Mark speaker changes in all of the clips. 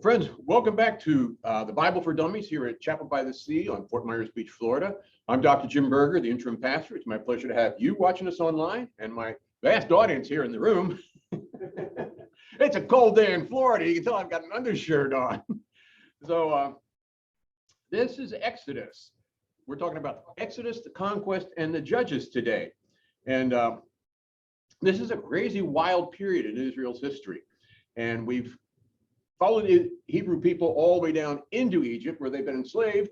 Speaker 1: Friends, welcome back to the Bible for Dummies here at Chapel by the Sea on Fort Myers Beach, Florida. I'm Dr. Jim Berger, the interim pastor. It's my pleasure to have you watching us online and my vast audience here in the room. It's a cold day in Florida. You can tell I've got an undershirt on. So this is Exodus. We're talking about Exodus, the conquest, and the judges today. And this is a crazy, wild period in Israel's history. And we've followed the Hebrew people all the way down into Egypt, where they've been enslaved.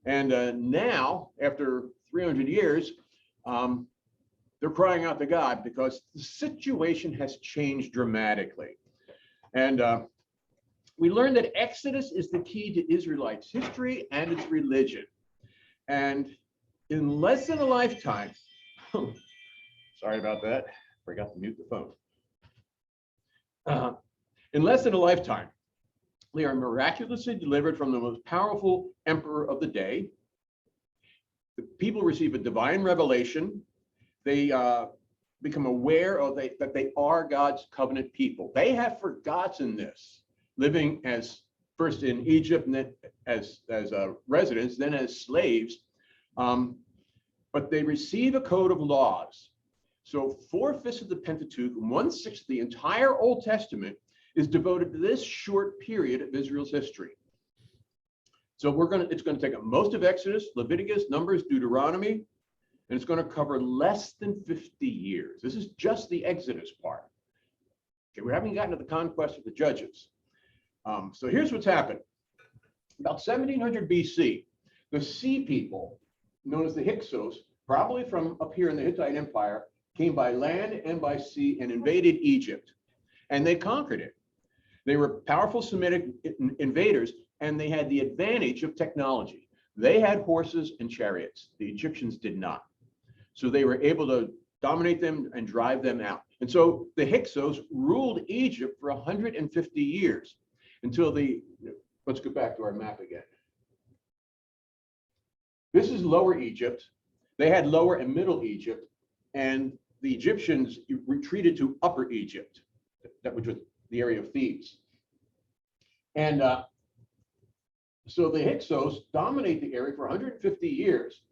Speaker 1: And now, after 300 years, they're crying out to God because the situation has changed dramatically. And we learned that Exodus is the key to Israelites' history and its religion. And in less than a lifetime, sorry about that, forgot to mute the phone. In less than a lifetime, they are miraculously delivered from the most powerful emperor of the day. The people receive a divine revelation. They become aware of that they are God's covenant people. They have forgotten this, living as first in Egypt and then as residents, then as slaves. But they receive a code of laws. So 4/5 of the Pentateuch and 1/6 of the entire Old Testament is devoted to this short period of Israel's history. So it's going to take up most of Exodus, Leviticus, Numbers, Deuteronomy, and it's going to cover less than 50 years. This is just the Exodus part. Okay, we haven't gotten to the conquest of the judges. So here's what's happened. About 1700 BC, the sea people, known as the Hyksos, probably from up here in the Hittite Empire, came by land and by sea and invaded Egypt. And they conquered it. They were powerful Semitic invaders, and they had the advantage of technology. They had horses and chariots. The Egyptians did not. So they were able to dominate them and drive them out. And so the Hyksos ruled Egypt for 150 years until let's go back to our map again. This is Lower Egypt. They had Lower and Middle Egypt, and the Egyptians retreated to Upper Egypt, which was the area of Thebes. And so the Hyksos dominate the area for 150 years.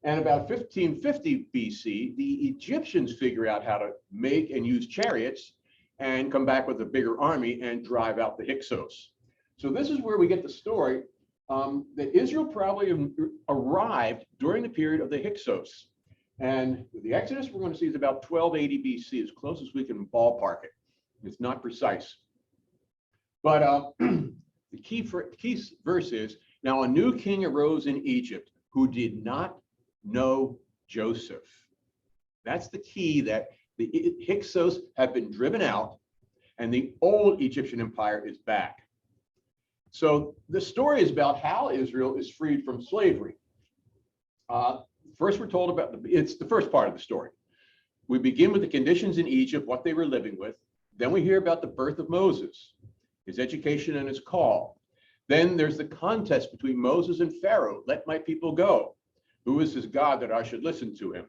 Speaker 1: And about 1550 BC, the Egyptians figure out how to make and use chariots and come back with a bigger army and drive out the Hyksos. So this is where we get the story that Israel probably arrived during the period of the Hyksos. And the Exodus we're going to see is about 1280 BC, as close as we can ballpark it. It's not precise. But the key verse is, now a new king arose in Egypt who did not know Joseph. That's the key, that the Hyksos have been driven out and the old Egyptian empire is back. So the story is about how Israel is freed from slavery. First, we're told about it's the first part of the story. We begin with the conditions in Egypt, what they were living with. Then we hear about the birth of Moses, his education and his call. Then there's the contest between Moses and Pharaoh. Let my people go. Who is this God that I should listen to him?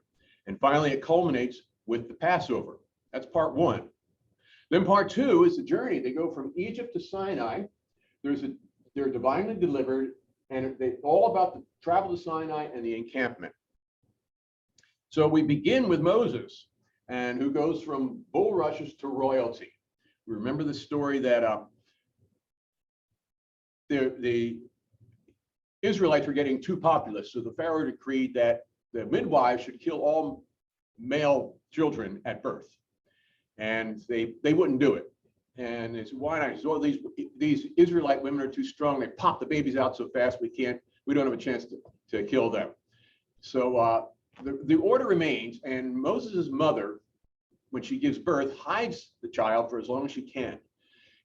Speaker 1: And finally, it culminates with the Passover. That's part one. Then part two is the journey. They go from Egypt to Sinai. They're divinely delivered, and they all about the travel to Sinai and the encampment. So we begin with Moses, and who goes from bulrushes to royalty. We remember the story that the Israelites were getting too populous, so the Pharaoh decreed that the midwives should kill all male children at birth, and they wouldn't do it. And they said, why not? He said, well, these Israelite women are too strong. They pop the babies out so fast we don't have a chance to kill them. So the order remains, and Moses' mother, when she gives birth, hides the child for as long as she can.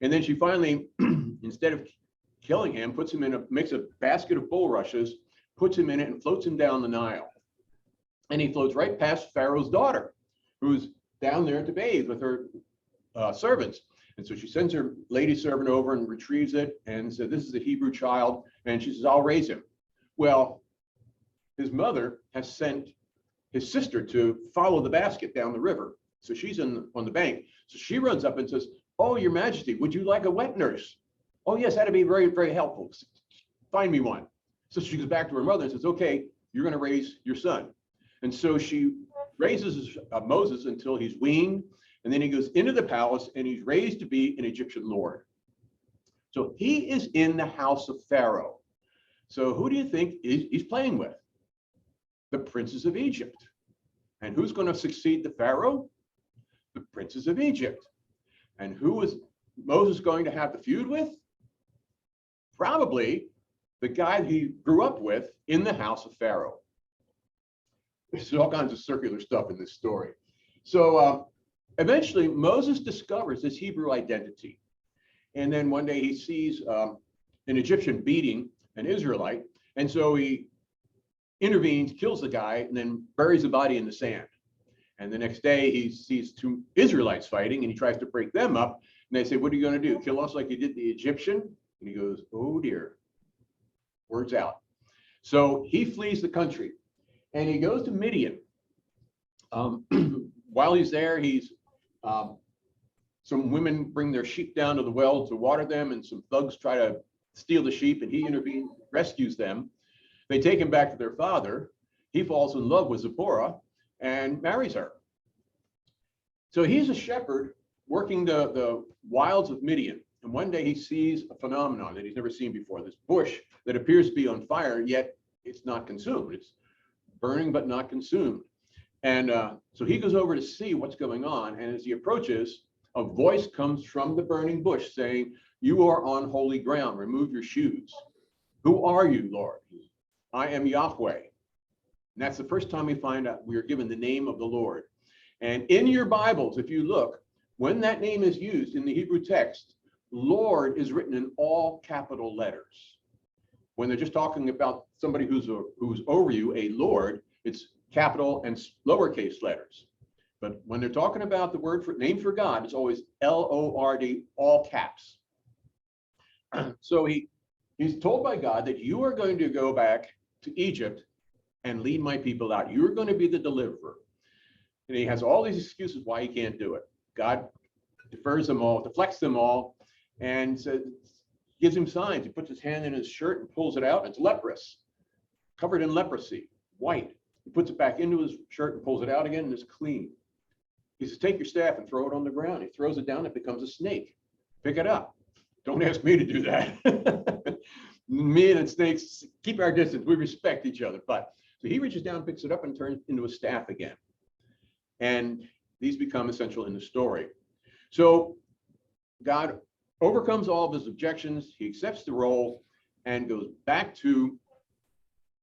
Speaker 1: And then she finally, instead of killing him, makes a basket of bulrushes, puts him in it, and floats him down the Nile. And he floats right past Pharaoh's daughter, who's down there to bathe with her servants. And so she sends her lady servant over and retrieves it and said, this is a Hebrew child. And she says, I'll raise him. Well, his mother has sent his sister to follow the basket down the river. So she's on the bank. So she runs up and says, oh, Your Majesty, would you like a wet nurse? Oh, yes, that'd be very, very helpful. Find me one. So she goes back to her mother and says, okay, you're going to raise your son. And so she raises Moses until he's weaned. And then he goes into the palace and he's raised to be an Egyptian lord. So he is in the house of Pharaoh. So who do you think he's playing with? The princes of Egypt. And who's going to succeed the Pharaoh? The princes of Egypt. And who is Moses going to have the feud with? Probably the guy he grew up with in the house of Pharaoh. There's all kinds of circular stuff in this story. So eventually Moses discovers his Hebrew identity. And then one day he sees an Egyptian beating an Israelite. And so he intervenes, kills the guy, and then buries the body in the sand. And the next day he sees two Israelites fighting and he tries to break them up. And they say, what are you going to do? Kill us like you did the Egyptian? And he goes, oh dear. Words out. So he flees the country and he goes to Midian. While he's there, some women bring their sheep down to the well to water them, and some thugs try to steal the sheep, and he intervenes, rescues them. They take him back to their father. He falls in love with Zipporah and marries her. So he's a shepherd working the wilds of Midian. And one day he sees a phenomenon that he's never seen before, this bush that appears to be on fire, yet it's not consumed. It's burning but not consumed. And so he goes over to see what's going on. And as he approaches, a voice comes from the burning bush saying, you are on holy ground, remove your shoes. Who are you, Lord? I am Yahweh. And that's the first time we find out we are given the name of the Lord. And in your Bibles, if you look, when that name is used in the Hebrew text, Lord is written in all capital letters. When they're just talking about somebody who's over you, a Lord, it's capital and lowercase letters. But when they're talking about the word for name for God, it's always L-O-R-D, all caps. So he's told by God that you are going to go back to Egypt and lead my people out. You're going to be the deliverer. And he has all these excuses why he can't do it. God defers them all, deflects them all, and says, gives him signs. He puts his hand in his shirt and pulls it out. And it's leprous, covered in leprosy, white. He puts it back into his shirt and pulls it out again, and it's clean. He says, take your staff and throw it on the ground. He throws it down, it becomes a snake. Pick it up. Don't ask me to do that. Me and snakes keep our distance. We respect each other. But so he reaches down, picks it up, and turns it into a staff again. And these become essential in the story. So God overcomes all of his objections. He accepts the role and goes back to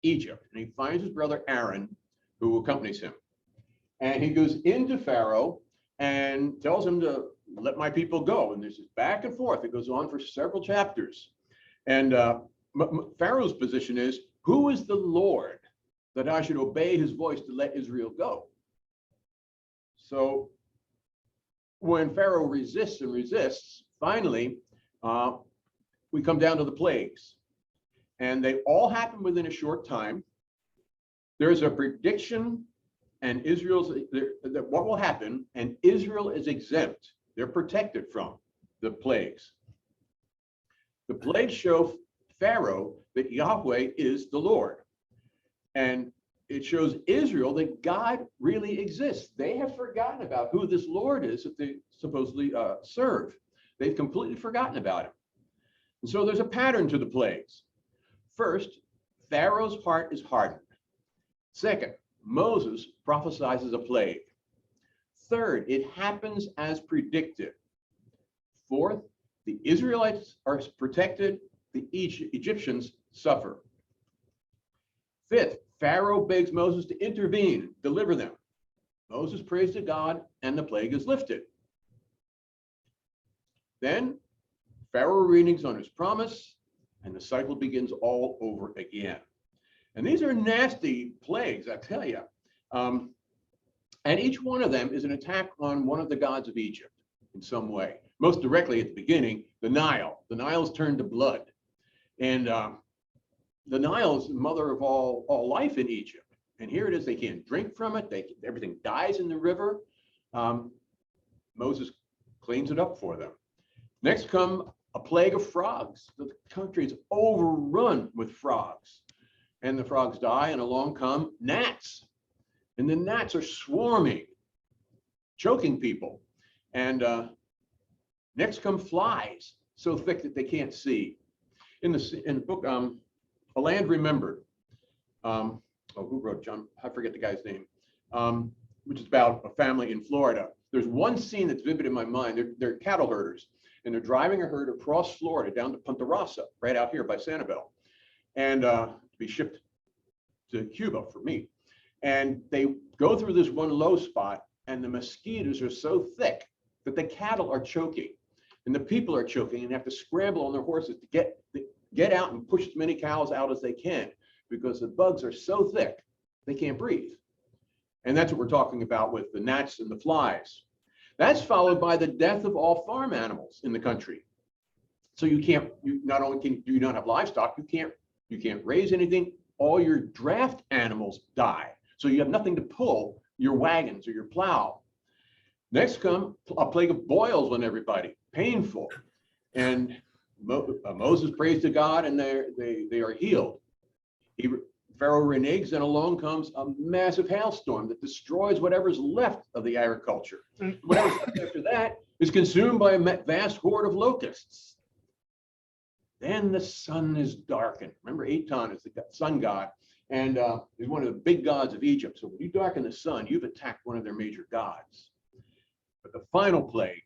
Speaker 1: Egypt. And he finds his brother Aaron, who accompanies him. And he goes into Pharaoh and tells him to let my people go. And there's this back and forth. It goes on for several chapters. And Pharaoh's position is, who is the Lord that I should obey his voice to let Israel go? So when Pharaoh resists and resists, finally, we come down to the plagues. And they all happen within a short time. There's a prediction and what will happen, and Israel is exempt. They're protected from the plagues. The plagues show Pharaoh that Yahweh is the Lord. And it shows Israel that God really exists. They have forgotten about who this Lord is that they supposedly serve. They've completely forgotten about him. And so there's a pattern to the plagues. First, Pharaoh's heart is hardened. Second, Moses prophesies a plague. Third, it happens as predicted. Fourth, the Israelites are protected, the Egyptians suffer. Fifth, Pharaoh begs Moses to intervene, deliver them. Moses prays to God, and the plague is lifted. Then Pharaoh reneges on his promise, and the cycle begins all over again. And these are nasty plagues, I tell you. And each one of them is an attack on one of the gods of Egypt in some way. Most directly at the beginning, the Nile. The Nile is turned to blood. And the Nile is the mother of all life in Egypt. And here it is, they can't drink from it. Everything dies in the river. Moses cleans it up for them. Next come a plague of frogs. The country is overrun with frogs. And the frogs die, and along come gnats. And the gnats are swarming, choking people. And next come flies, so thick that they can't see. In the book, A Land Remembered, who wrote John? I forget the guy's name, which is about a family in Florida. There's one scene that's vivid in my mind. They're cattle herders, and they're driving a herd across Florida down to Punta Rasa, right out here by Sanibel, and to be shipped to Cuba for meat. And they go through this one low spot, and the mosquitoes are so thick that the cattle are choking, and the people are choking, and have to scramble on their horses to get out and push as many cows out as they can, because the bugs are so thick they can't breathe. And that's what we're talking about with the gnats and the flies. That's followed by the death of all farm animals in the country. So you not only do you not have livestock, you can't raise anything. All your draft animals die. So you have nothing to pull your wagons or your plow. Next come a plague of boils on everybody, painful. And Moses prays to God, and they are healed. Pharaoh reneges, and along comes a massive hailstorm that destroys whatever's left of the agriculture. Whatever's left after that is consumed by a vast horde of locusts. Then the sun is darkened. Remember, Aton is the sun god, and he's one of the big gods of Egypt. So when you darken the sun, you've attacked one of their major gods. But the final plague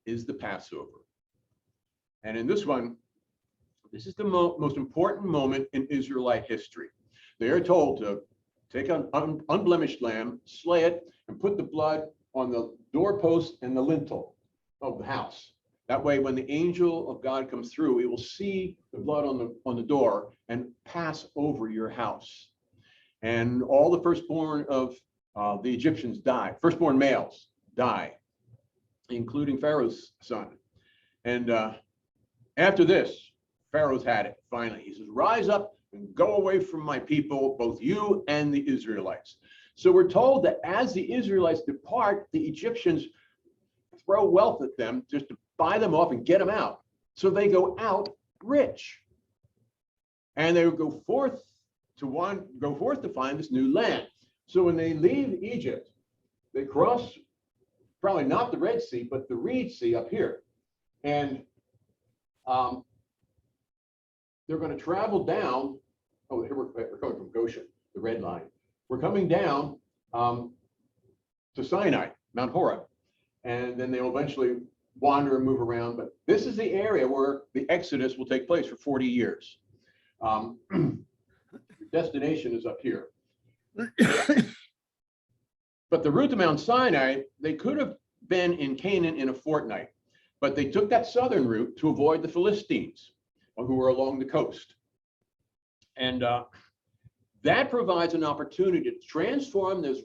Speaker 1: is the Passover. And in this one, this is the most important moment in Israelite history. They are told to take an unblemished lamb, slay it, and put the blood on the doorpost and the lintel of the house. That way, when the angel of God comes through, he will see the blood on the door and pass over your house. And all the firstborn of the Egyptians die. Firstborn males die, including Pharaoh's son. And after this, Pharaoh's had it, finally. He says, rise up and go away from my people, both you and the Israelites. So we're told that as the Israelites depart, the Egyptians throw wealth at them just to buy them off and get them out. So they go out rich. And they go forth to find this new land. So when they leave Egypt, they cross probably not the Red Sea, but the Reed Sea up here. And they're going to travel down. Oh, here we're coming from Goshen, the red line. We're coming down to Sinai, Mount Horeb, and then they'll eventually wander and move around. But this is the area where the Exodus will take place for 40 years. Your destination is up here. But the route to Mount Sinai, they could have been in Canaan in a fortnight, but they took that southern route to avoid the Philistines, who were along the coast. And that provides an opportunity to transform this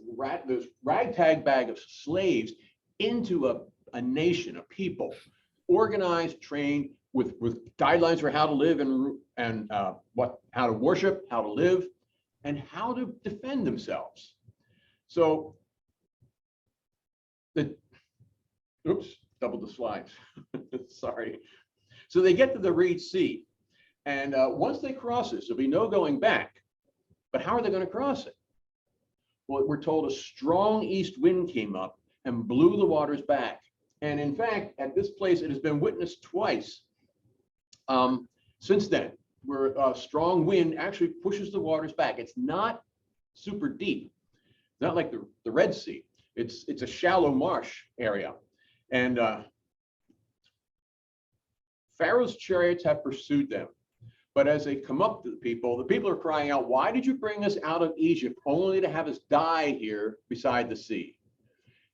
Speaker 1: ragtag bag of slaves into a nation, a people, organized, trained with guidelines for how to live and how to worship, how to live, and how to defend themselves. So doubled the slides. Sorry. So they get to the Reed Sea, and once they cross it, there'll be no going back. But how are they going to cross it? Well, we're told a strong east wind came up and blew the waters back. And in fact, at this place, it has been witnessed twice since then, where a strong wind actually pushes the waters back. It's not super deep, not like the Red Sea. It's a shallow marsh area. And Pharaoh's chariots have pursued them. But as they come up to the people are crying out, why did you bring us out of Egypt only to have us die here beside the sea?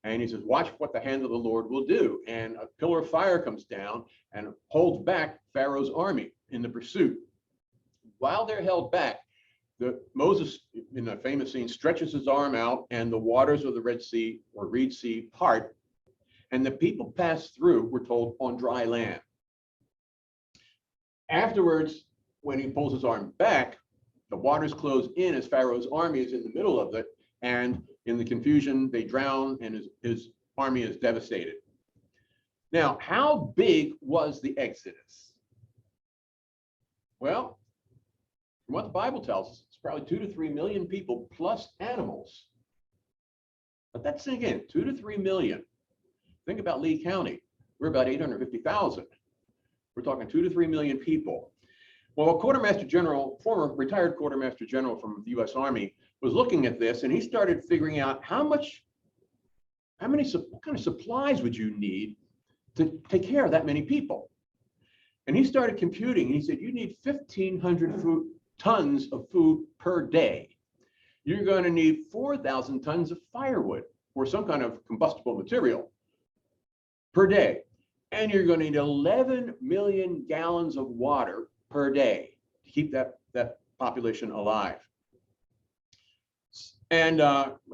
Speaker 1: And he says, watch what the hand of the Lord will do. And a pillar of fire comes down and holds back Pharaoh's army in the pursuit. While they're held back, Moses, in the famous scene, stretches his arm out, and the waters of the Red Sea or Reed Sea part, and the people pass through, we're told, on dry land. Afterwards, when he pulls his arm back, the waters close in as Pharaoh's army is in the middle of it, and in the confusion, they drown, and his army is devastated. Now, how big was the Exodus? Well, from what the Bible tells us, it's probably 2 to 3 million people plus animals. But that's again, 2 to 3 million. Think about Lee County. We're about 850,000. We're talking 2 to 3 million people. Well, a quartermaster general, former retired quartermaster general from the U.S. Army, was looking at this, and he started figuring out what kind of supplies would you need to take care of that many people? And he started computing, and he said, you need 1,500 tons of food per day. You're going to need 4,000 tons of firewood or some kind of combustible material per day. And you're going to need 11 million gallons of water per day to keep that population alive. And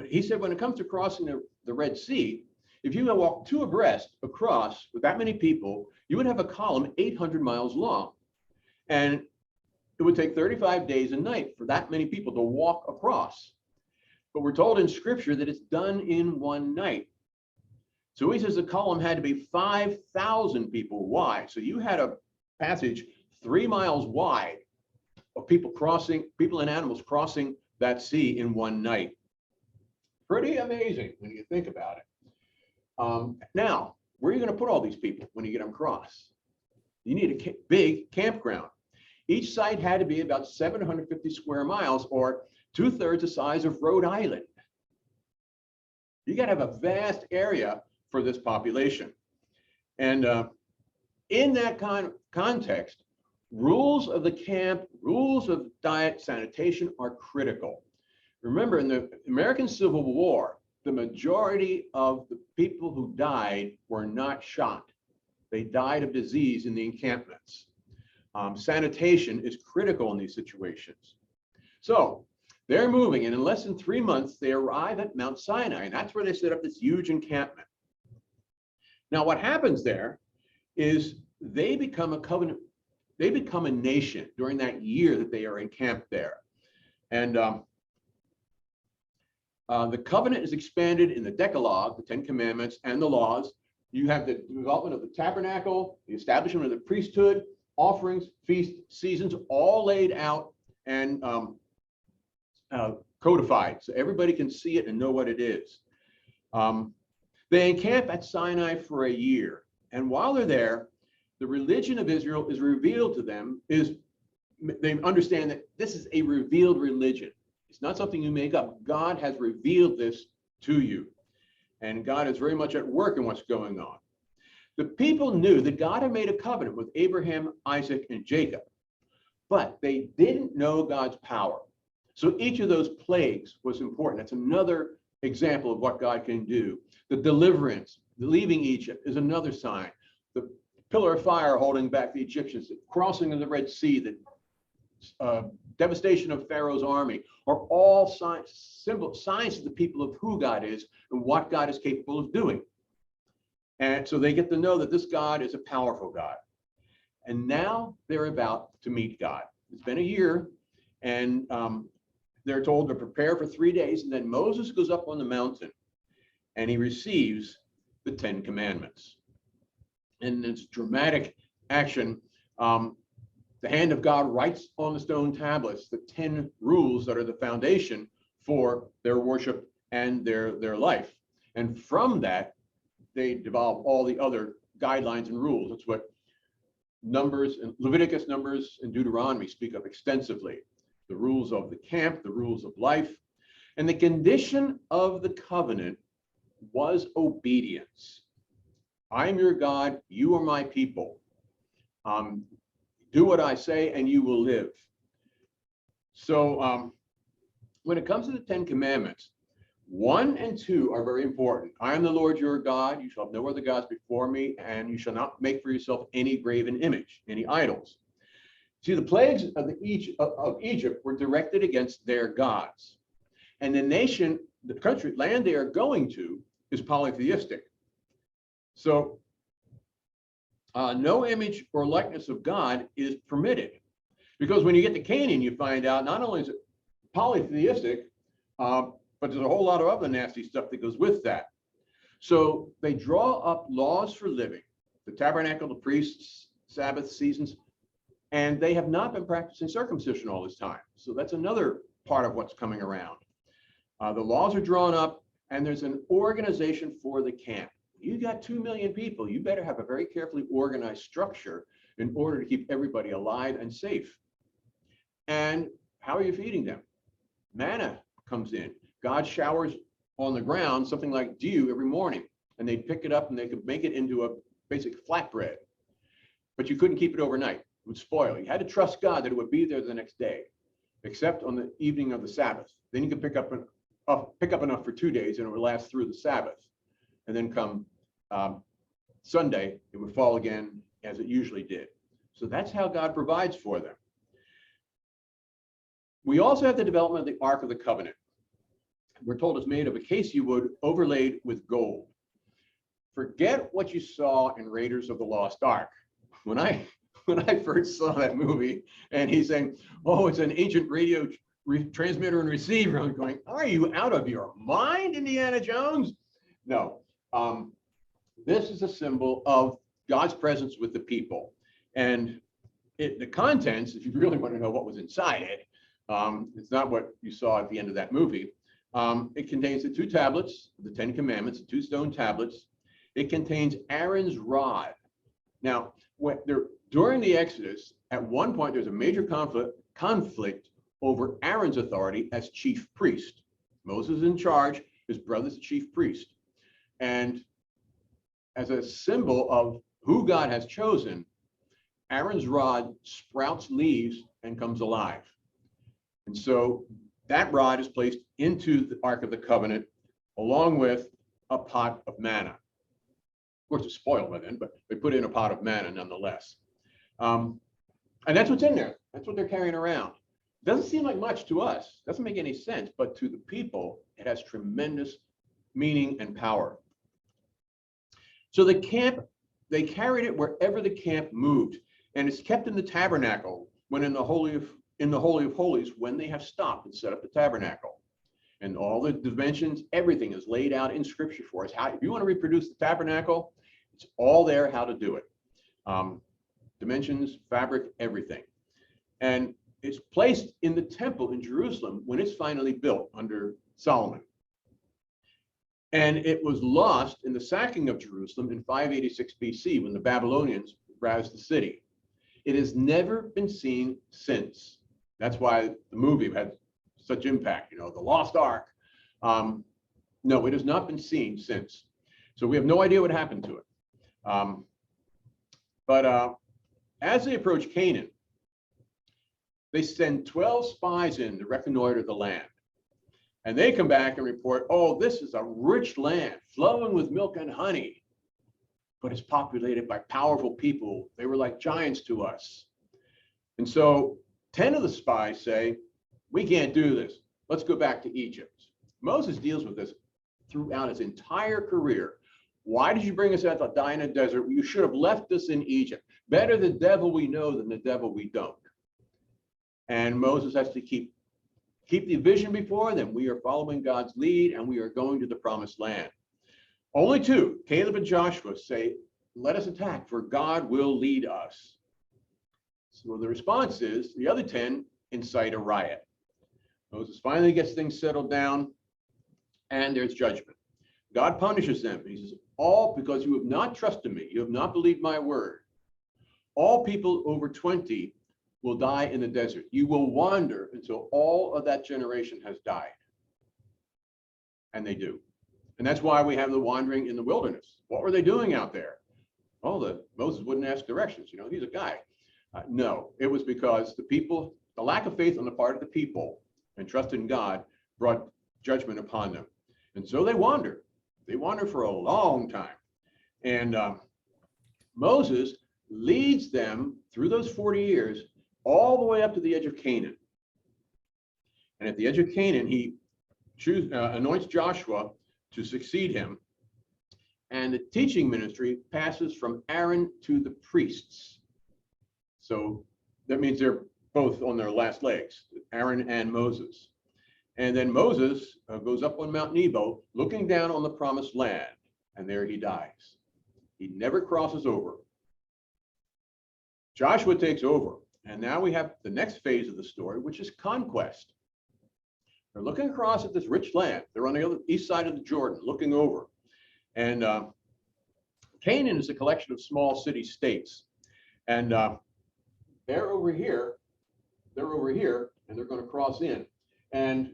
Speaker 1: he said, when it comes to crossing the Red Sea, if you walk 2 abreast across with that many people, you would have a column 800 miles long. And it would take 35 days a night for that many people to walk across. But we're told in scripture that it's done in one night. So he says the column had to be 5,000 people wide. So you had a passage 3 miles wide of people and animals crossing that sea in one night. Pretty amazing when you think about it. Now, where are you going to put all these people when you get them across? You need a big campground. Each site had to be about 750 square miles, or 2/3 the size of Rhode Island. You got to have a vast area for this population. And in that context, rules of the camp, rules of diet, sanitation are critical. Remember, in the American Civil War, the majority of the people who died were not shot. They died of disease in the encampments. Sanitation is critical in these situations. So they're moving, and in less than 3 months, they arrive at Mount Sinai, and that's where they set up this huge encampment. Now, what happens there is they become a covenant, they become a nation during that year that they are encamped there. And the covenant is expanded in the Decalogue, the 10 Commandments, and the laws. You have the development of the tabernacle, the establishment of the priesthood, offerings, feast seasons, all laid out and codified, so everybody can see it and know what it is. They encamp at Sinai for a year, and while they're there, the religion of Israel is revealed to them. They understand that this is a revealed religion. It's not something you make up. God has revealed this to you, and God is very much at work in what's going on. The people knew that God had made a covenant with Abraham, Isaac, and Jacob, but they didn't know God's power. So each of those plagues was important. That's another example of what God can do. The deliverance, the leaving Egypt, is another sign. The pillar of fire holding back the Egyptians, the crossing of the Red Sea, the devastation of Pharaoh's army, are all signs to the people of who God is and what God is capable of doing. And so they get to know that this God is a powerful God. And now they're about to meet God. It's been a year, and they're told to prepare for 3 days, and then Moses goes up on the mountain and he receives the 10 Commandments. And it's dramatic action. The hand of God writes on the stone tablets the 10 rules that are the foundation for their worship and their life. And from that, they develop all the other guidelines and rules. That's what Numbers and Leviticus, Numbers, and Deuteronomy speak of extensively. The rules of the camp, the rules of life. And the condition of the covenant was obedience. I am your God, you are my people. Do what I say and you will live. So when it comes to the 10 Commandments, 1 and 2 are very important. I am the Lord your God, you shall have no other gods before me, and you shall not make for yourself any graven image, any idols. See, the plagues of Egypt were directed against their gods. And the nation, the country, land they are going to is polytheistic. So no image or likeness of God is permitted. Because when you get to Canaan, you find out not only is it polytheistic, but there's a whole lot of other nasty stuff that goes with that. So they draw up laws for living. the tabernacle, the priests, Sabbath seasons, and they have not been practicing circumcision all this time. So that's another part of what's coming around. The laws are drawn up, and there's an organization for the camp. You got 2 million people. You better have a very carefully organized structure in order to keep everybody alive and safe. And how are you feeding them? Manna comes in. God showers on the ground something like dew every morning, and they'd pick it up and they could make it into a basic flatbread. But you couldn't keep it overnight. It would spoil. You had to trust God that it would be there the next day, except on the evening of the Sabbath. Then you could pick up enough for 2 days, and it would last through the Sabbath. And then come Sunday, it would fall again as it usually did. So that's how God provides for them. We also have the development of the Ark of the Covenant. We're told it's made of acacia wood overlaid with gold. Forget what you saw in Raiders of the Lost Ark. When I first saw that movie and he's saying, oh, it's an ancient radio transmitter and receiver, I'm going, are you out of your mind, Indiana Jones? No. This is a symbol of God's presence with the people. And the contents, if you really want to know what was inside it, it's not what you saw at the end of that movie. It contains the 2 tablets, the 10 Commandments, the 2 stone tablets. It contains Aaron's rod. Now, during the Exodus, at one point, there's a major conflict over Aaron's authority as chief priest. Moses is in charge, his brother's the chief priest. And as a symbol of who God has chosen, Aaron's rod sprouts leaves and comes alive. And so that rod is placed into the Ark of the Covenant along with a pot of manna. Of course, it's spoiled by then, but they put in a pot of manna nonetheless. And that's what's in there. That's what they're carrying around. Doesn't seem like much to us. Doesn't make any sense, but to the people, it has tremendous meaning and power. So the camp, they carried it wherever the camp moved, and it's kept in the tabernacle when in the Holy of Holies when they have stopped and set up the tabernacle. And all the dimensions, everything is laid out in Scripture for us. If you want to reproduce the tabernacle, it's all there how to do it. Dimensions, fabric, everything. And it's placed in the temple in Jerusalem when it's finally built under Solomon. And it was lost in the sacking of Jerusalem in 586 BC when the Babylonians razed the city. It has never been seen since. That's why the movie had such impact, the Lost Ark. No, it has not been seen since. So we have no idea what happened to it. But as they approach Canaan, they send 12 spies in to reconnoiter the land. And they come back and report, oh, this is a rich land flowing with milk and honey, but it's populated by powerful people. They were like giants to us. And so 10 of the spies say, we can't do this. Let's go back to Egypt. Moses deals with this throughout his entire career. Why did you bring us out to die in a desert? You should have left us in Egypt. Better the devil we know than the devil we don't. And Moses has to keep the vision before them. We are following God's lead and we are going to the promised land. Only 2, Caleb and Joshua, say, let us attack, for God will lead us. So the response is the other 10 incite a riot. Moses finally gets things settled down and there's judgment. God punishes them. He says, all because you have not trusted me. You have not believed my word. All people over 20 will die in the desert. You will wander until all of that generation has died. And they do. And that's why we have the wandering in the wilderness. What were they doing out there? Oh, Moses wouldn't ask directions. He's a guy. No, it was because the lack of faith on the part of the people and trust in God brought judgment upon them. And so they wander. They wander for a long time. And Moses leads them through those 40 years all the way up to the edge of Canaan. And at the edge of Canaan, he anoints Joshua to succeed him. And the teaching ministry passes from Aaron to the priests. So that means they're both on their last legs, Aaron and Moses. And then Moses goes up on Mount Nebo, looking down on the promised land, and there he dies. He never crosses over. Joshua takes over, and now we have the next phase of the story, which is conquest. They're looking across at this rich land. They're on the other east side of the Jordan, looking over. And Canaan is a collection of small city-states. And they're over here, and they're going to cross in. And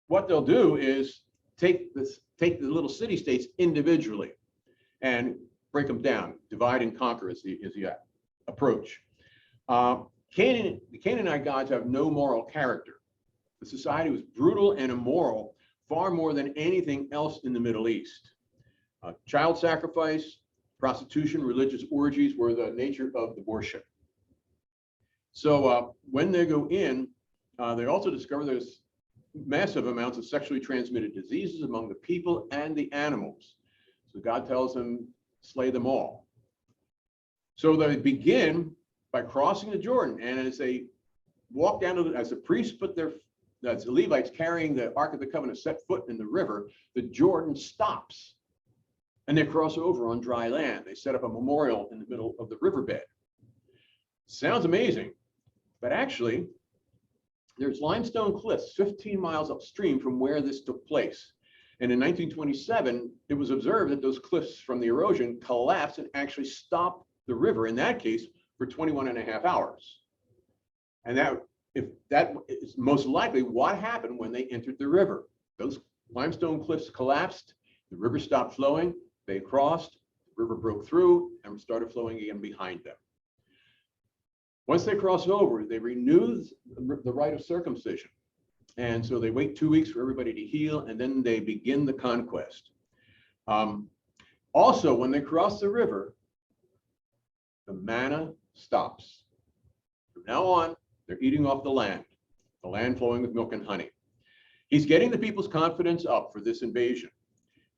Speaker 1: what they'll do is take the little city-states individually and break them down, divide and conquer is the approach. The Canaanite gods have no moral character. The society was brutal and immoral, far more than anything else in the Middle East. Child sacrifice, prostitution, religious orgies were the nature of the worship. So when they go in, they also discover there's massive amounts of sexually transmitted diseases among the people and the animals. So God tells them, slay them all. So they begin by crossing the Jordan, and as they walk down to as the priests as the Levites carrying the Ark of the Covenant set foot in the river, the Jordan stops, and they cross over on dry land. They set up a memorial in the middle of the riverbed. Sounds amazing, but actually, there's limestone cliffs 15 miles upstream from where this took place. And in 1927, it was observed that those cliffs from the erosion collapsed and actually stopped the river, in that case, for 21 and a half hours. And that is most likely what happened when they entered the river. Those limestone cliffs collapsed, the river stopped flowing, they crossed, the river broke through and started flowing again behind them. Once they cross over, they renew the rite of circumcision. And so they wait 2 weeks for everybody to heal, and then they begin the conquest. Also, when they cross the river, the manna stops. From now on, they're eating off the land flowing with milk and honey. He's getting the people's confidence up for this invasion.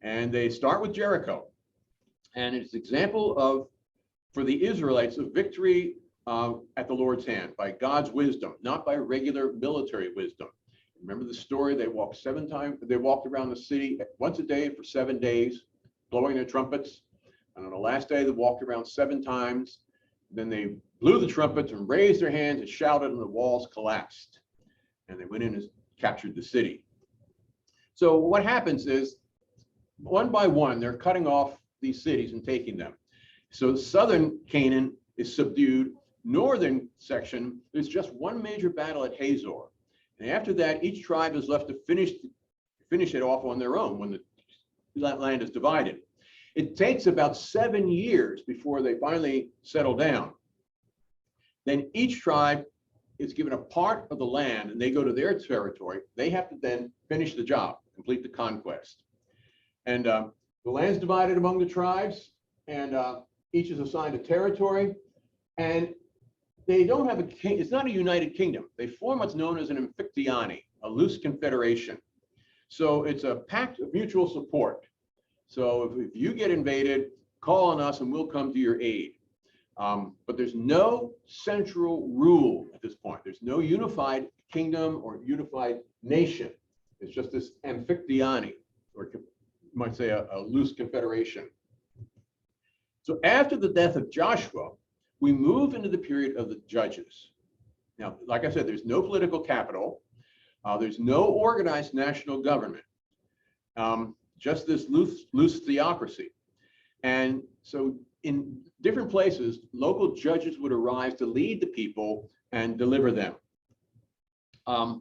Speaker 1: And they start with Jericho. And it's an example of, for the Israelites, of victory at the Lord's hand by God's wisdom, not by regular military wisdom. Remember the story? They walked 7 times. They walked around the city once a day for 7 days, blowing their trumpets. And on the last day, they walked around 7 times. Then they blew the trumpets and raised their hands and shouted, and the walls collapsed. And they went in and captured the city. So what happens is, one by one, they're cutting off these cities and taking them. So southern Canaan is subdued. Northern section, there's just one major battle at Hazor. And after that, each tribe is left to finish it off on their own when the land is divided. It takes about 7 years before they finally settle down. Then each tribe is given a part of the land, and they go to their territory. They have to then finish the job, complete the conquest. And the land's divided among the tribes, and each is assigned a territory. And they don't have a king. It's not a united kingdom. They form what's known as an amphictyony, a loose confederation. So it's a pact of mutual support. So if you get invaded, call on us and we'll come to your aid. But there's no central rule at this point. There's no unified kingdom or unified nation. It's just this amphictyony, or you might say a loose confederation. So after the death of Joshua, we move into the period of the judges. Now, like I said, there's no political capital. There's no organized national government. Just this loose theocracy. And so in different places, local judges would arise to lead the people and deliver them. And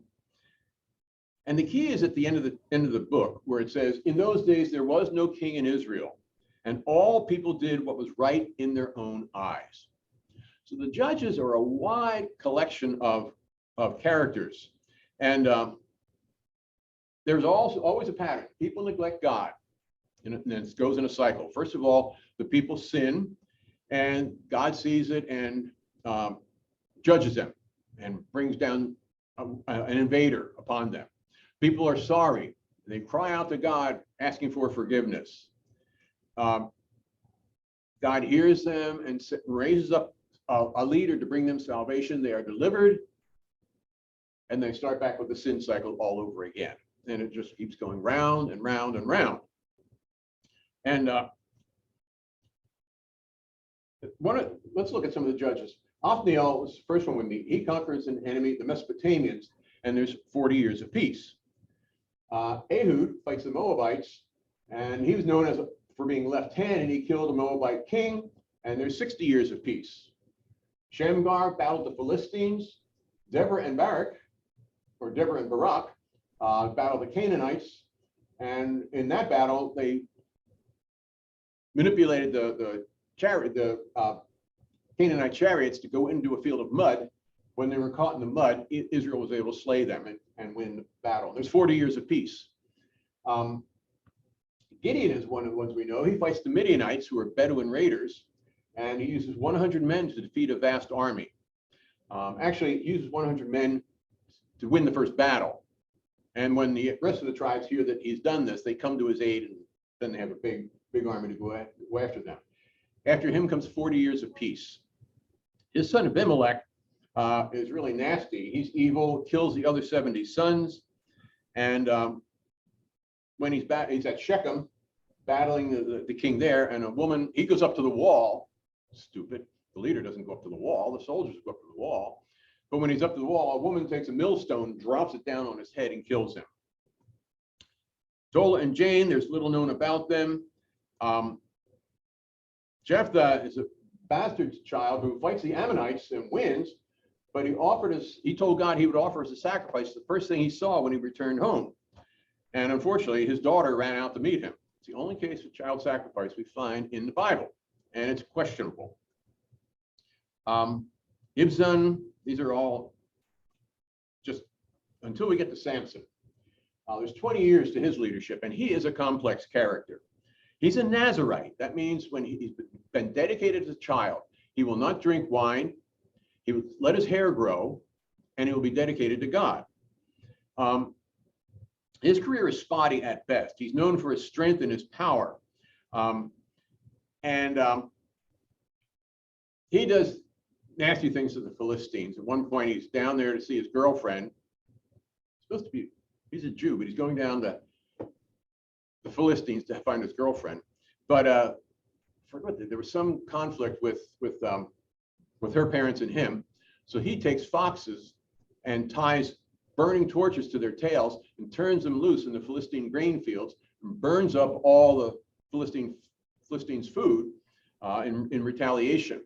Speaker 1: the key is at the end of the book, where it says, in those days there was no king in Israel, and all people did what was right in their own eyes. So the judges are a wide collection of characters. And there's also always a pattern. People neglect God, and it goes in a cycle. First of all, the people sin, and God sees it and judges them and brings down an invader upon them. People are sorry. They cry out to God, asking for forgiveness. God hears them and raises up a leader to bring them salvation. They are delivered, and they start back with the sin cycle all over again. And it just keeps going round and round and round. And Let's look at some of the judges. Othniel was the first one we meet. He conquers an enemy, the Mesopotamians, and there's 40 years of peace. Ehud fights the Moabites, and he was known for being left-handed. He killed a Moabite king, and there's 60 years of peace. Shamgar battled the Philistines. Deborah and Barak battled the Canaanites, and in that battle they manipulated the Canaanite chariots to go into a field of mud. When they were caught in the mud, Israel was able to slay them and win the battle. There's 40 years of peace. Gideon is one of the ones we know. He fights the Midianites, who are Bedouin raiders, and he uses 100 men to defeat a vast army. Actually, he uses 100 men to win the first battle. And when the rest of the tribes hear that he's done this, they come to his aid, and then they have a big army to go after them. After him comes 40 years of peace. His son Abimelech is really nasty. He's evil, kills the other 70 sons, and when he's at Shechem, battling the king there, and a woman, he goes up to the wall. Stupid. The leader doesn't go up to the wall. The soldiers go up to the wall. But when he's up to the wall, a woman takes a millstone, drops it down on his head, and kills him. Tola and Jane, there's little known about them. Jephthah is a bastard child who fights the Ammonites and wins, but he told God he would offer as a sacrifice the first thing he saw when he returned home. And unfortunately, his daughter ran out to meet him. It's the only case of child sacrifice we find in the Bible, and it's questionable. Ibzan, these are all just until we get to Samson. There's 20 years to his leadership, and he is a complex character. He's a Nazirite. That means when he's been dedicated as a child, he will not drink wine, he will let his hair grow, and he will be dedicated to God. His career is spotty at best. He's known for his strength and his power. He does nasty things to the Philistines. At one point, he's down there to see his girlfriend. He's a Jew, but he's going down to the Philistines to find his girlfriend. But there was some conflict with her parents and him. So he takes foxes and ties burning torches to their tails and turns them loose in the Philistine grain fields and burns up all the Philistines' food in retaliation.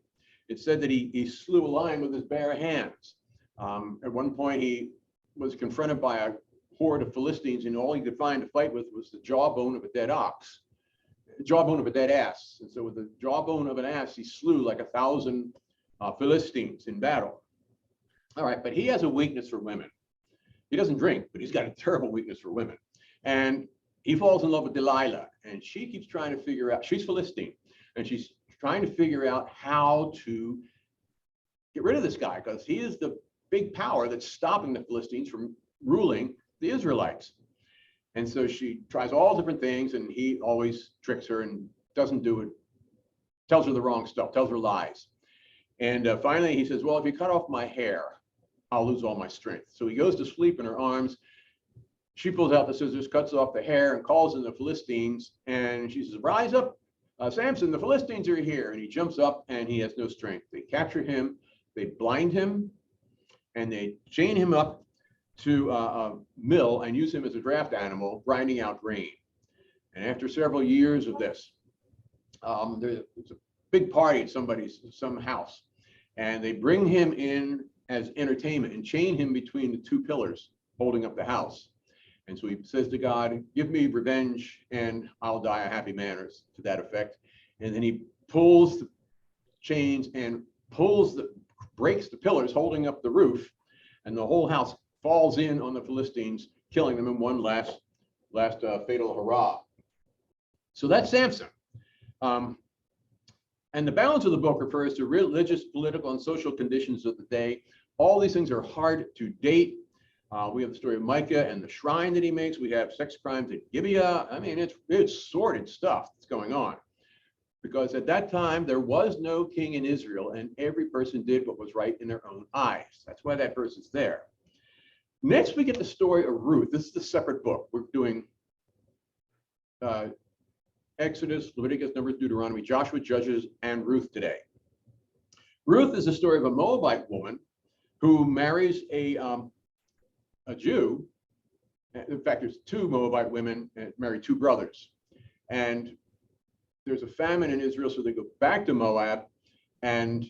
Speaker 1: It said that he slew a lion with his bare hands. At one point, he was confronted by a horde of Philistines, and all he could find to fight with was the jawbone of a dead ox, jawbone of a dead ass. And so with the jawbone of an ass, he slew like 1,000 Philistines in battle. All right, but he has a weakness for women. He doesn't drink, but he's got a terrible weakness for women. And he falls in love with Delilah, and she keeps trying to figure out, she's Philistine, and she's trying to figure out how to get rid of this guy, because he is the big power that's stopping the Philistines from ruling the Israelites. And so she tries all different things, and he always tricks her and doesn't do it, tells her the wrong stuff, tells her lies. And finally he says, well, if you cut off my hair, I'll lose all my strength. So he goes to sleep in her arms. She pulls out the scissors, cuts off the hair, and calls in the Philistines. And she says, rise up, Samson, the Philistines are here. And he jumps up, and he has no strength. They capture him, they blind him, and they chain him up to a mill and use him as a draft animal, grinding out grain. And after several years of this, there's a big party at some house, and they bring him in as entertainment and chain him between the two pillars holding up the house. And so he says to God, give me revenge and I'll die a happy man, or to that effect. And then he pulls the chains and breaks the pillars holding up the roof, and the whole house falls in on the Philistines, killing them in one last fatal hurrah. So that's Samson. And the balance of the book refers to religious, political, and social conditions of the day. All these things are hard to date. We have the story of Micah and the shrine that he makes. We have sex crimes at Gibeah. I mean, it's sordid stuff that's going on. Because at that time, there was no king in Israel, and every person did what was right in their own eyes. That's why that verse is there. Next, we get the story of Ruth. This is the separate book. We're doing Exodus, Leviticus, Numbers, Deuteronomy, Joshua, Judges, and Ruth today. Ruth is the story of a Moabite woman who marries a Jew. In fact, there's two Moabite women that marry two brothers. And there's a famine in Israel, so they go back to Moab, and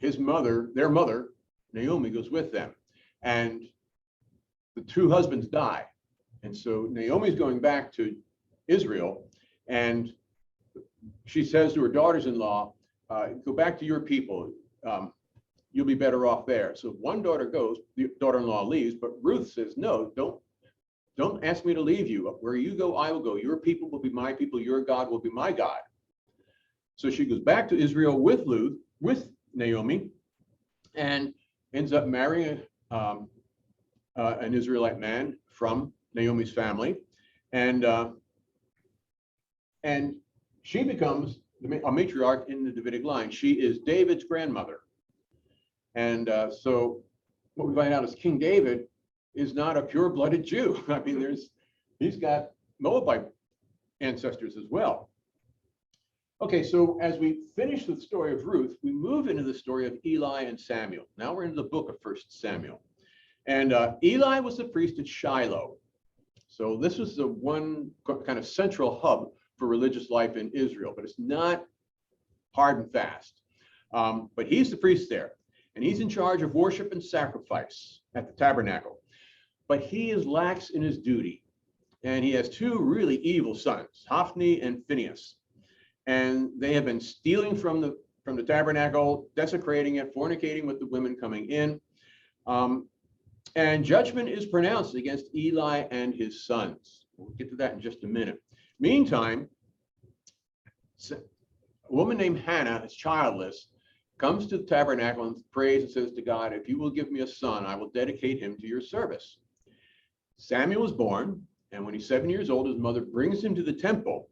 Speaker 1: their mother, Naomi, goes with them. And the two husbands die. And so Naomi's going back to Israel, and she says to her daughters-in-law, go back to your people. You'll be better off there. So one daughter goes, the daughter-in-law leaves, but Ruth says, no, don't ask me to leave you. Where you go, I will go. Your people will be my people. Your God will be my God. So she goes back to Israel with Naomi, and ends up marrying an Israelite man from Naomi's family, and she becomes a matriarch in the Davidic line. She is David's grandmother, and so what we find out is King David is not a pure-blooded Jew. I mean, he's got Moabite ancestors as well. Okay, so as we finish the story of Ruth, we move into the story of Eli and Samuel. Now we're into the book of 1 Samuel. And Eli was the priest at Shiloh. So this was the one kind of central hub for religious life in Israel, but it's not hard and fast. But he's the priest there, and he's in charge of worship and sacrifice at the tabernacle. But he is lax in his duty, and he has two really evil sons, Hophni and Phinehas. And they have been stealing from the tabernacle, desecrating it, fornicating with the women coming in. And judgment is pronounced against Eli and his sons. We'll get to that in just a minute. Meantime, a woman named Hannah is childless, comes to the tabernacle and prays and says to God, if you will give me a son, I will dedicate him to your service. Samuel was born, and when he's 7 years old, his mother brings him to the temple,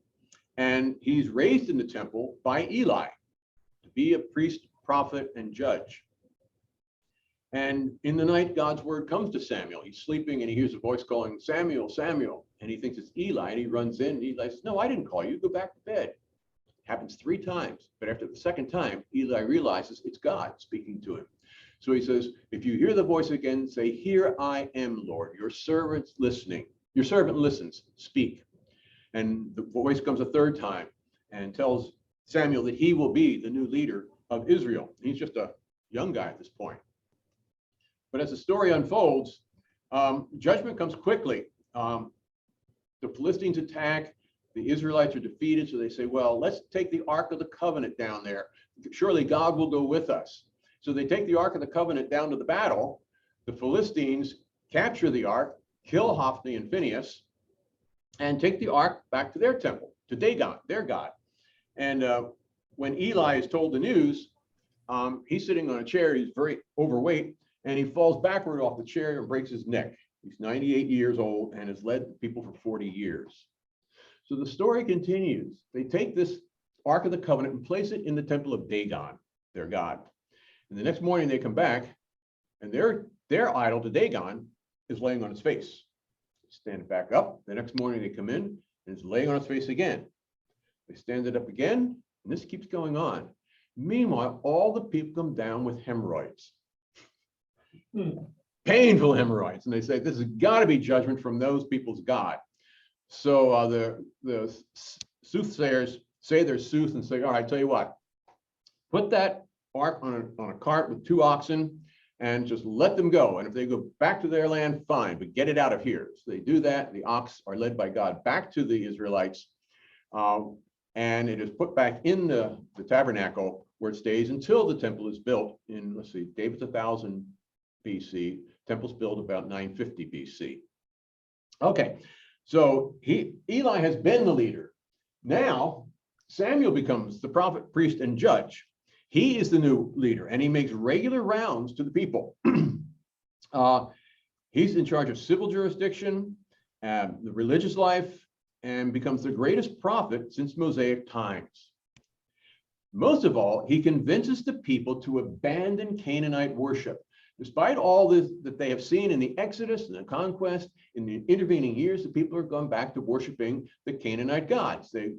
Speaker 1: and he's raised in the temple by Eli to be a priest, prophet, and judge. And in the night, God's word comes to Samuel. He's sleeping, and he hears a voice calling, Samuel, Samuel. And he thinks it's Eli, and he runs in, and Eli says, no, I didn't call you. Go back to bed. Happens 3 times. But after the second time, Eli realizes it's God speaking to him. So he says, if you hear the voice again, say, here I am, Lord. Your servant's listening. Your servant listens. Speak. And the voice comes a 3rd time and tells Samuel that he will be the new leader of Israel. He's just a young guy at this point. But as the story unfolds, judgment comes quickly. The Philistines attack. The Israelites are defeated. So they say, well, let's take the Ark of the Covenant down there. Surely God will go with us. So they take the Ark of the Covenant down to the battle. The Philistines capture the Ark, kill Hophni and Phinehas, and take the Ark back to their temple, to Dagon, their god. And when Eli is told the news, he's sitting on a chair. He's very overweight, and he falls backward off the chair and breaks his neck. He's 98 years old and has led people for 40 years. So the story continues. They take this Ark of the Covenant and place it in the temple of Dagon, their god. And the next morning they come back, and their idol to Dagon is laying on its face. Stand it back up. The next morning they come in, and it's laying on its face again. They stand it up again, and this keeps going on. Meanwhile, all the people come down with hemorrhoids. Painful hemorrhoids. And they say, this has got to be judgment from those people's God. So the soothsayers say their sooth and say, all right, tell you what, put that ark on a cart with 2 oxen and just let them go. And if they go back to their land, fine, but get it out of here. So they do that. The ox are led by God back to the Israelites. And it is put back in the tabernacle where it stays until the temple is built in, let's see, David's 1000 BC. Temple's built about 950 BC. Okay, so Eli has been the leader. Now Samuel becomes the prophet, priest, and judge. He is the new leader, and he makes regular rounds to the people. He's in charge of civil jurisdiction, the religious life, and becomes the greatest prophet since Mosaic times. Most of all, he convinces the people to abandon Canaanite worship. Despite all this that they have seen in the Exodus and the conquest, in the intervening years, the people are going back to worshiping the Canaanite gods. The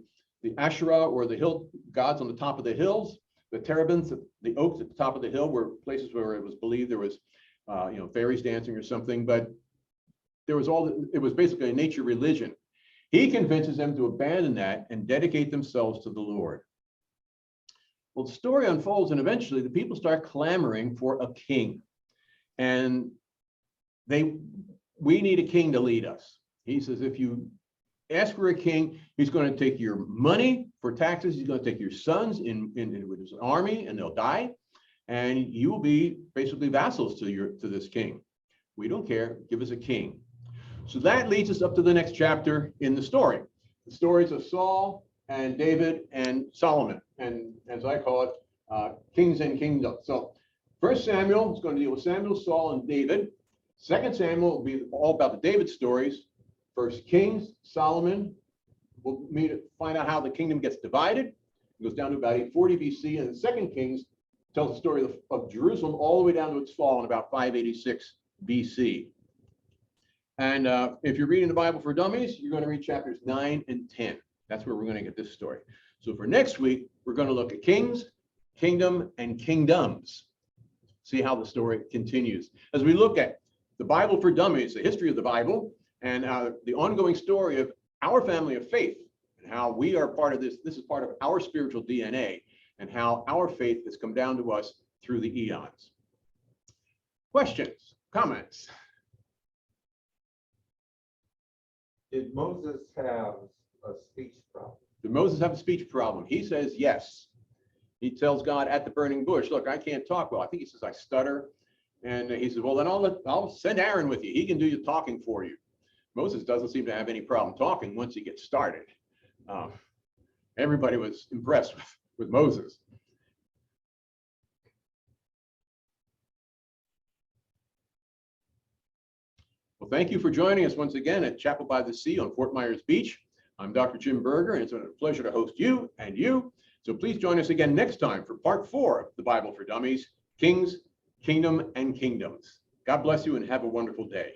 Speaker 1: Asherah, or the hill gods on the top of the hills, The terebinths, the oaks at the top of the hill, were places where it was believed there was, fairies dancing or something. But it was basically a nature religion. He convinces them to abandon that and dedicate themselves to the Lord. Well, the story unfolds, and eventually the people start clamoring for a king. And we need a king to lead us. He says, if you ask for a king, he's going to take your money for taxes. He's going to take your sons in with his army, and they'll die. And you will be basically vassals to this king. We don't care. Give us a king. So that leads us up to the next chapter in the story. The stories of Saul and David and Solomon, and as I call it, kings and kingdoms. So 1 Samuel is going to deal with Samuel, Saul, and David. 2 Samuel will be all about the David stories. 1 Kings, Solomon. We'll find out how the kingdom gets divided. It goes down to about 840 BC, and 2 Kings tells the story of Jerusalem all the way down to its fall in about 586 BC. And if you're reading the Bible for Dummies, you're going to read chapters 9 and 10. That's where we're going to get this story. So for next week, we're going to look at kings, kingdom, and kingdoms. See how the story continues. As we look at the Bible for Dummies, the history of the Bible, and the ongoing story of our family of faith, and how we are part of this. This is part of our spiritual DNA, and how our faith has come down to us through the eons. Questions, comments?
Speaker 2: Did Moses have a speech problem?
Speaker 1: Did Moses have a speech problem? He says yes. He tells God at the burning bush, look, I can't talk well. I think he says I stutter. And he says, well, then I'll send Aaron with you. He can do your talking for you. Moses doesn't seem to have any problem talking once he gets started. Everybody was impressed with Moses. Well, thank you for joining us once again at Chapel by the Sea on Fort Myers Beach. I'm Dr. Jim Berger, and it's been a pleasure to host you and you. So please join us again next time for part 4 of the Bible for Dummies, Kings, Kingdom, and Kingdoms. God bless you and have a wonderful day.